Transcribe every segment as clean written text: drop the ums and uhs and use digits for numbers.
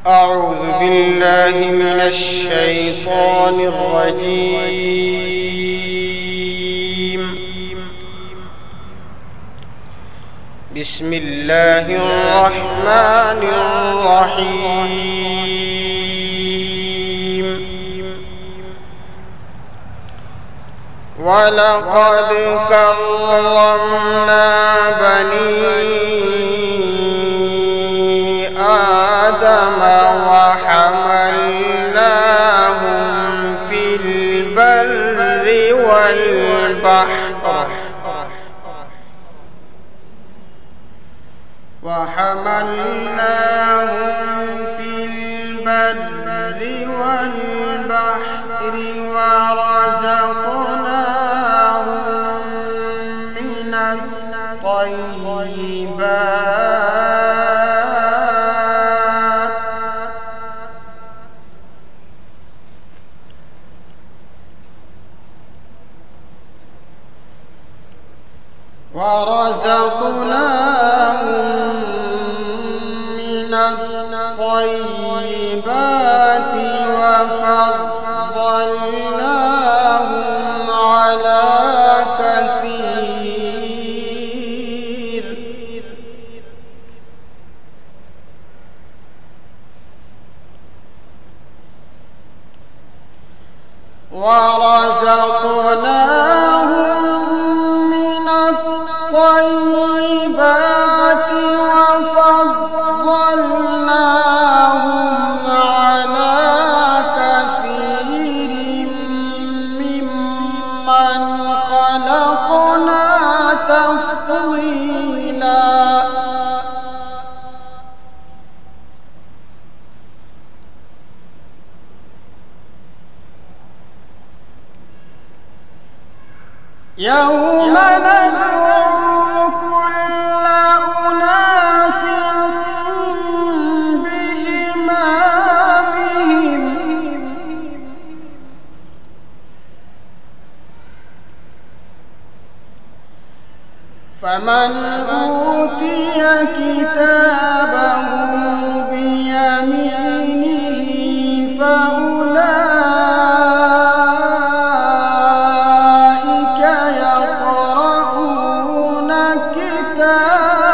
أعوذ بالله من الشيطان الرجيم. بسم الله الرحمن الرحيم. ولقد كرمنا بني آدم وحملناهم في البر والبحر ورزقناهم من الطيبات وفضلناهم على كثير. يوم ندعو كل أناس بإمامهم فمن أوتي كتابه بيمينه فأولئك يقرؤون كتابهم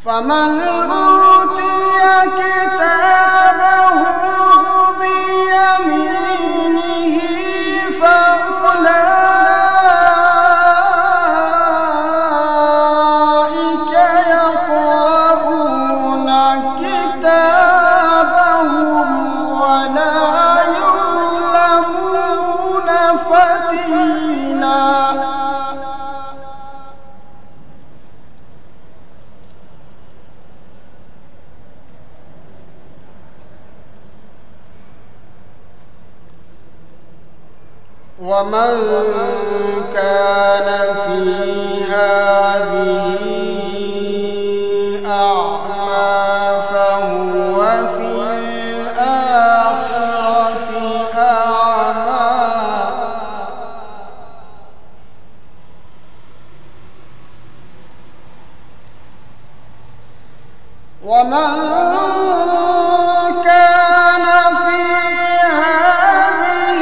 فمن أوتي كتابه بيمينه فأولئك يقرؤون كتابهم ولا يظلمون فتيلا. ومن كان في هذه أعمى فهو في الآخرة أعمى ومن كان في هذه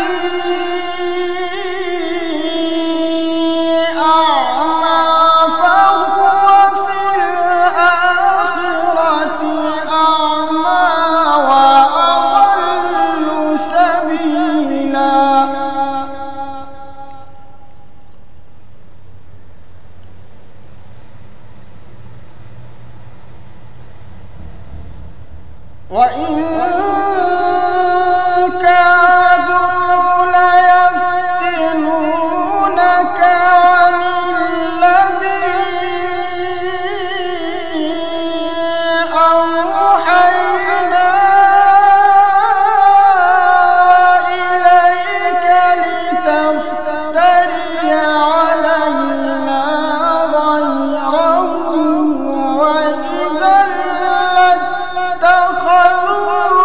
أعمى فهو في الآخرة أعمى وأضل سبيلا. وإن كادوا ليفتنونك عن الذي أوحينا إليك لتفتري علينا غيره وإذا لاتخذوك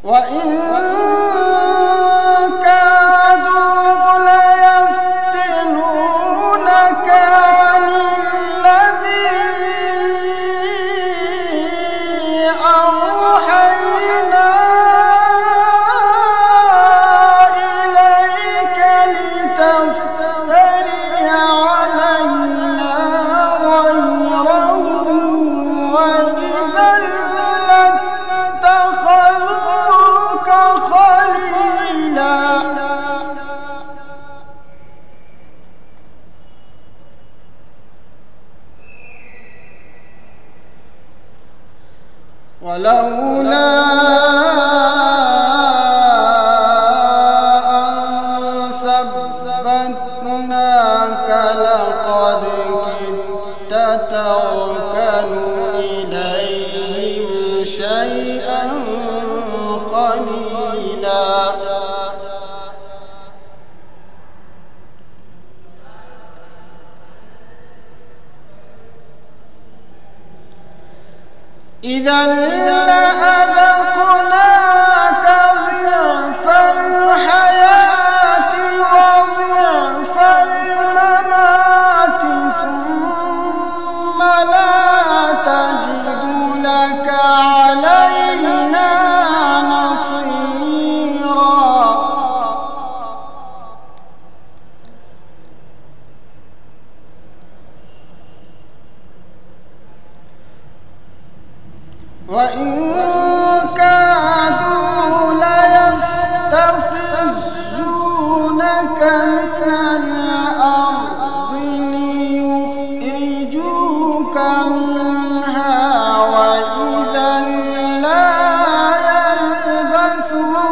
وإن كادوا ليفتنونك عن الذي أوحينا إليك لتفتري علينا غيره وإذا لاتخذوك خليلا. ولولا أن ثبتناك لقد كدت تركن إليهم شيئا قليلا. إذا لأذقناك ضعف الحياة وضعف الممات ثم لا تجد لك علينا نصيرا. وإن كادوا ليستفزونك من الأرض ليخرجوك منها وإذا لا يلبثون.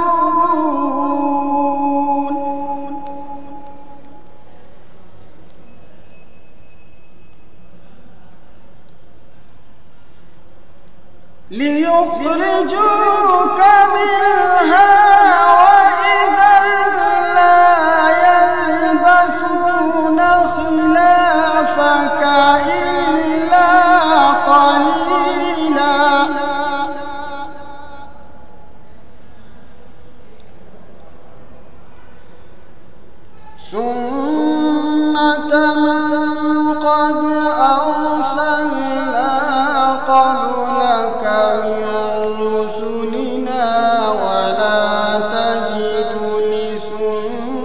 ليخرجوك منها وإذا لا يلبثون خلافك إلا قليلا. سنة من قد أرسلنا قبلك من رسلنا ولا تجد لسنتنا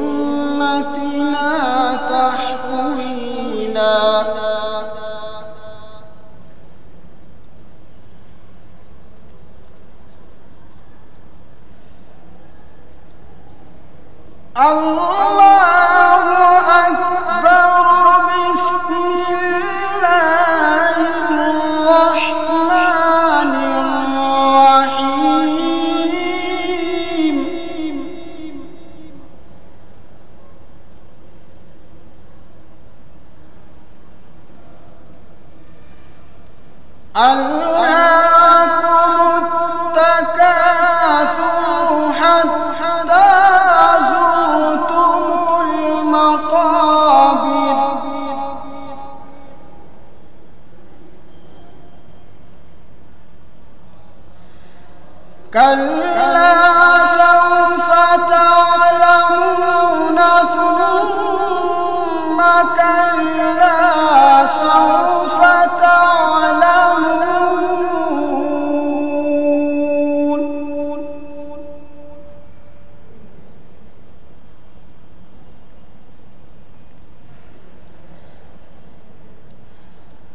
تحويلا. الله أكبر. بسم الله الرحمن الرحيم. ألهاكم التكاثر حتى زرتم المقابر. كلا سوف تعلمون ثم كلا سوف تعلمون.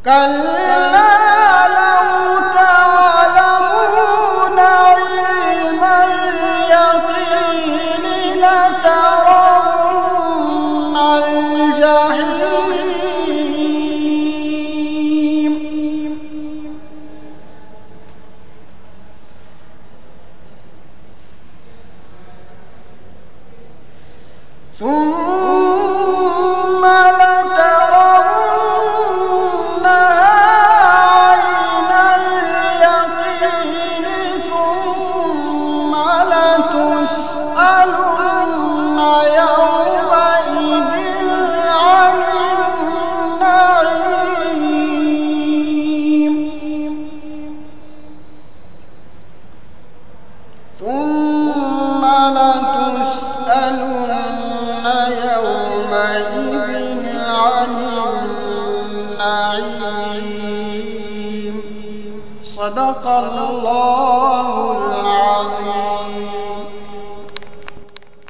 كلا لو تعلمون علم اليقين لترون الجحيم. ثم لترونها عين اليقين ثم لتسألن يومئذ عن النعيم. ثم لتسألن يومئذ عن النعيم. صدق الله العظيم.